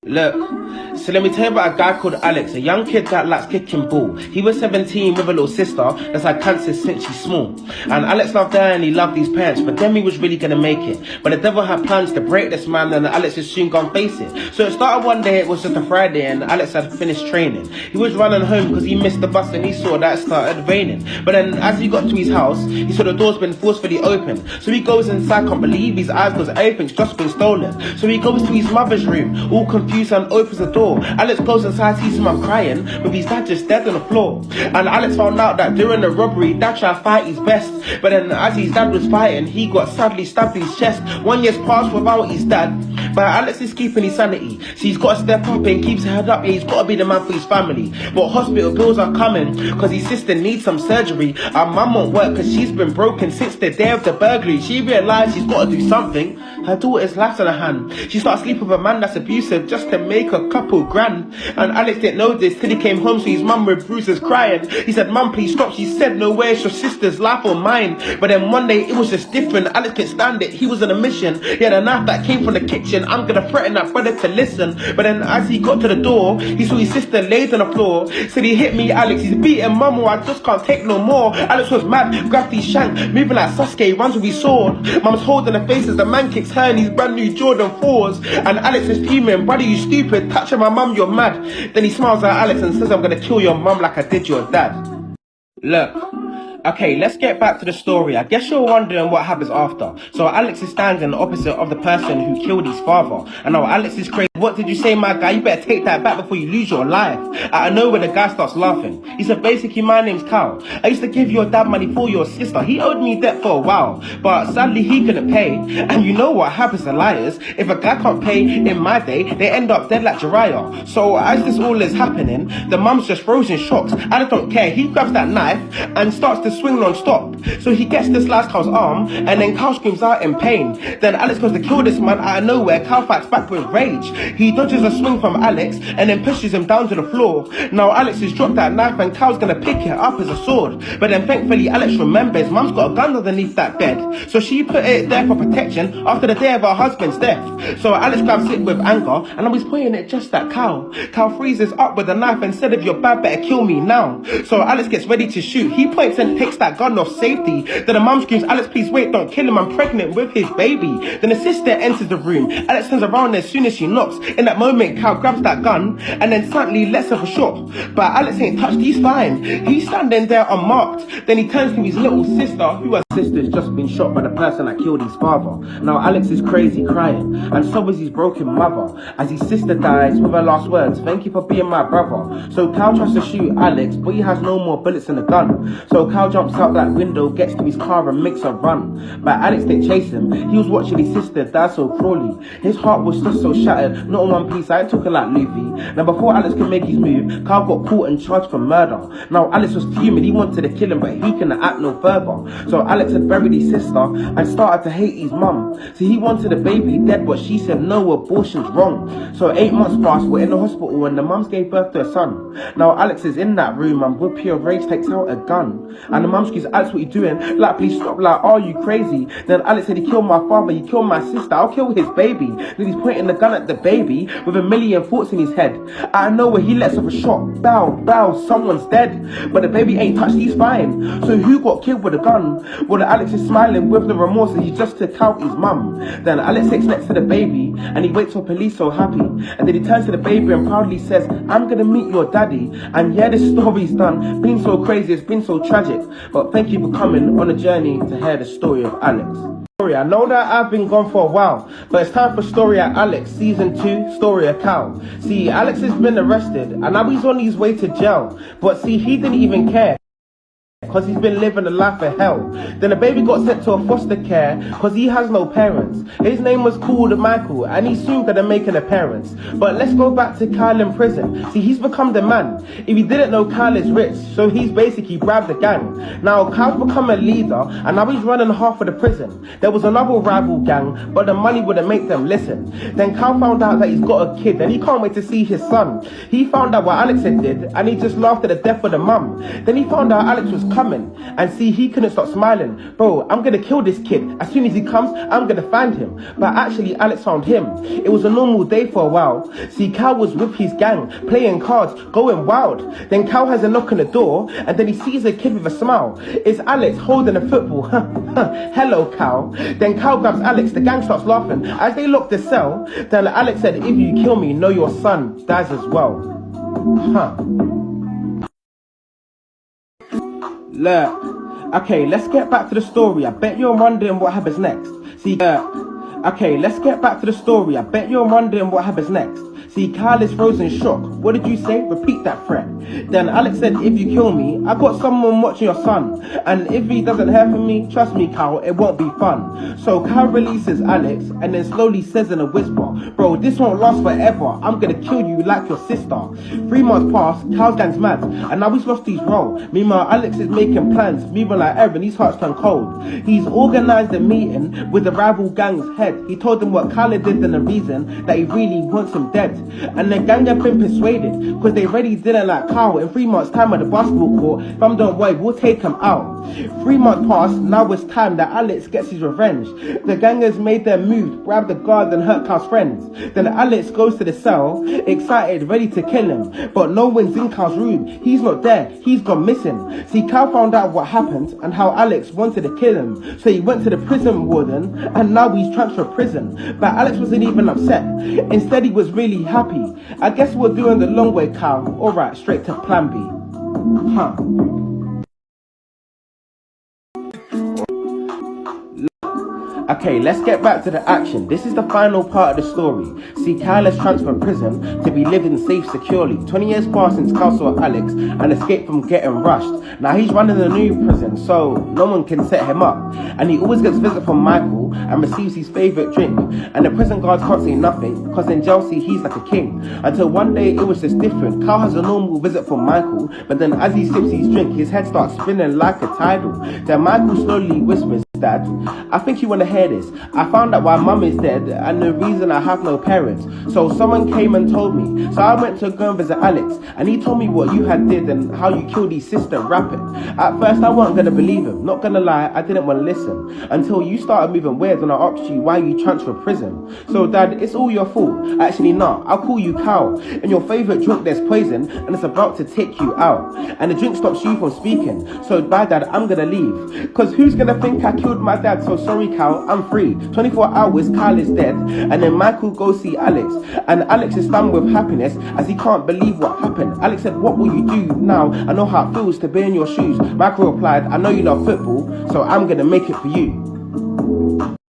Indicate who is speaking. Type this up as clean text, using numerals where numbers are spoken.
Speaker 1: Look, so let me tell you about a guy called Alex, a young kid that likes kicking ball. He was 17 with a little sister that's had cancer since she's small. And Alex loved her and he loved his parents, but then he was really gonna make it. But the devil had plans to break this man and Alex is soon gonna face it. So it started one day, it was just a Friday and Alex had finished training. He was running home because he missed the bus and he saw that it started raining. But then as he got to his house, he saw the door's been forcefully opened. So he goes inside, can't believe his eyes because everything's just been stolen. So he goes to his mother's room, all confused, and opens the door. Alex goes inside, sees him crying with his dad just dead on the floor. And Alex found out that during the robbery, dad tried to fight his best, but then as his dad was fighting, he got sadly stabbed in his chest. 1 year's passed without his dad, but Alex is keeping his sanity, so he's got to step up and keeps his head up, and he's got to be the man for his family. But hospital bills are coming because his sister needs some surgery. Our mum won't work because she's been broken since the day of the burglary. She realised she's got to do something. Her daughter's life's in her hand. She starts sleeping with a man that's abusive just to make a couple grand. And Alex didn't know this till he came home, so his mum with bruises crying. He said, "Mum, please stop." She said, "No way, it's your sister's life or mine." But then one day it was just different. Alex couldn't stand it. He was on a mission. He had a knife that came from the kitchen. I'm gonna threaten that brother to listen. But then as he got to the door, he saw his sister laid on the floor. Said, "He hit me, Alex. He's beating mum, or I just can't take no more." Alex was mad, grabbed his shank, moving like Sasuke, runs with his sword. Mum's holding her face as the man kicks her in his brand new Jordan 4s. And Alex is fuming, "Brother, you stupid, touching my mum, you're mad." Then he smiles at Alex and says, "I'm gonna kill your mum like I did your dad." Look. Okay, let's get back to the story. I guess you're wondering what happens after. So Alex is standing opposite of the person who killed his father. And now Alex is crazy. "What did you say, my guy? You better take that back before you lose your life." Out of nowhere, the guy starts laughing. He said, "Basically, my name's Cal. I used to give your dad money for your sister. He owed me debt for a while, but sadly he couldn't pay. And you know what happens to liars? If a guy can't pay in my day, they end up dead like Jiraiya." So as this all is happening, the mum's just frozen shocked. Alex don't care. He grabs that knife and starts to swing non-stop. So he gets to slice Cal's arm, and then Cal screams out in pain. Then Alex goes to kill this man out of nowhere. Cal fights back with rage. He dodges a swing from Alex and then pushes him down to the floor. Now Alex has dropped that knife and Cal's gonna pick it up as a sword. But then thankfully Alex remembers mum's got a gun underneath that bed, so she put it there for protection after the day of her husband's death. So Alex grabs it with anger and now he's pointing it just at Cal. Cal freezes up with the knife and said, "If you're bad, better kill me now." So Alex gets ready to shoot. He points and takes that gun off safety. Then the mum screams, "Alex, please wait, don't kill him, I'm pregnant with his baby." Then the sister enters the room. Alex turns around as soon as she knocks. In that moment, Cal grabs that gun and then suddenly lets her shot. But Alex ain't touched, he's fine. He's standing there unmarked. Then he turns to his little sister, who her sister's just been shot by the person that killed his father. Now Alex is crazy crying, and so is his broken mother, as his sister dies with her last words, "Thank you for being my brother." So Cal tries to shoot Alex, but he has no more bullets in the gun. So Cal jumps out that window, gets to his car and makes a run. But Alex didn't chase him. He was watching his sister die so cruelly. His heart was just so shattered, not in one piece. I took it like Luffy. Now before Alex could make his move, Cal got caught and charged for murder. Now Alex was fuming. He wanted to kill him, but he couldn't act no further. So Alex had buried his sister and started to hate his mum. So he wanted a baby dead, but she said no, abortion's wrong. So 8 months passed. We're in the hospital when the mums gave birth to a son. Now Alex is in that room and with pure rage takes out a gun. And the mum screams, "Alex, what you doing? Like, please stop, like, are you crazy?" Then Alex said, "He killed my father, he killed my sister, I'll kill his baby." Then he's pointing the gun at the baby with a million thoughts in his head. Out of nowhere, he lets off a shot. Bow, bow, someone's dead. But the baby ain't touched, he's fine. So who got killed with a gun? Well, Alex is smiling with the remorse that he just took out his mum. Then Alex sits next to the baby and he waits for police so happy. And then he turns to the baby and proudly says, "I'm gonna meet your daddy." And yeah, this story's done. Been so crazy, it's been so tragic. But thank you for coming on a journey to hear the story of Alex. I know that I've been gone for a while, but it's time for Story of Alex, Season 2, Story of Cal. See, Alex has been arrested, and now he's on his way to jail. But see, he didn't even care, because he's been living a life of hell. Then the baby got sent to a foster care because he has no parents. His name was called Michael, and he's soon gonna make an appearance. But let's go back to Kyle in prison. See, he's become the man. If you didn't know, Kyle is rich, so he's basically bribed the gang. Now Kyle's become a leader, and now he's running half of the prison. There was another rival gang, but the money wouldn't make them listen. Then Kyle found out that he's got a kid, and he can't wait to see his son. He found out what Alex had did, and he just laughed at the death of the mum. Then he found out Alex was coming. And see, he couldn't stop smiling. Bro, I'm gonna kill this kid. As soon as he comes, I'm gonna find him. But actually, Alex found him. It was a normal day for a while. See, Cal was with his gang, playing cards, going wild. Then Cal has a knock on the door, and then he sees a kid with a smile. It's Alex holding a football. Hello, Cal. Then Cal grabs Alex. The gang starts laughing. As they lock the cell, then Alex said, if you kill me, know your son dies as well. Look, okay, let's get back to the story. I bet you're wondering what happens next. See, okay, let's get back to the story. I bet you're wondering what happens next. See, Kyle is frozen in shock. What did you say? Repeat that threat. Then Alex said, if you kill me, I got someone watching your son. And if he doesn't hear from me, trust me, Kyle, it won't be fun. So Kyle releases Alex and then slowly says in a whisper, bro, this won't last forever. I'm gonna kill you like your sister. 3 months pass, Kyle's gang's mad. And now he's lost his role. Meanwhile, Alex is making plans, moving like Evan, his heart's turned cold. He's organized a meeting with the rival gang's head. He told them what Kyle did and the reason that he really wants him dead. And the gang have been persuaded, because they already didn't like Kyle. In 3 months time at the basketball court, fam, don't worry, we'll take him out. 3 months pass, now it's time that Alex gets his revenge. The gangers made their move, grabbed the guards and hurt Kyle's friends. Then Alex goes to the cell, excited, ready to kill him. But no one's in Kyle's room, he's not there, he's gone missing. See, Kyle found out what happened and how Alex wanted to kill him. So he went to the prison warden and now he's transferred prison. But Alex wasn't even upset, instead he was really happy. I guess we're doing the long way, Kyle. Alright, straight to plan B. Okay, let's get back to the action. This is the final part of the story. See, Kyle has transferred prison to be living safe securely. 20 years passed since Kyle saw Alex and escaped from getting rushed. Now he's running a new prison, so no one can set him up. And he always gets visits from Michael and receives his favourite drink. And the prison guards can't say nothing, because in jail, see, he's like a king. Until one day, it was just different. Kyle has a normal visit from Michael, but then as he sips his drink, his head starts spinning like a tidal. Then Michael slowly whispers, Dad, I think you want to hear this. I found out why Mum is dead and the reason I have no parents. So someone came and told me. So I went to go and visit Alex, and he told me what you had did and how you killed his sister rapid. At first I wasn't going to believe him. Not going to lie, I didn't want to listen. Until you started moving weird when I asked you why you transferred prison. So Dad, it's all your fault. Actually not, I'll call you Kyle. In your favourite drink there's poison and it's about to take you out. And the drink stops you from speaking. So bye Dad, I'm going to leave. Cause who's going to think I killed my dad? So sorry Kyle, I'm free. 24 hours, Kyle is dead. And then Michael goes see Alex. And Alex is stunned with happiness as he can't believe what happened. Alex said, what will you do now? I know how it feels to be in your shoes. Michael replied, I know you love football, so I'm gonna make it for you.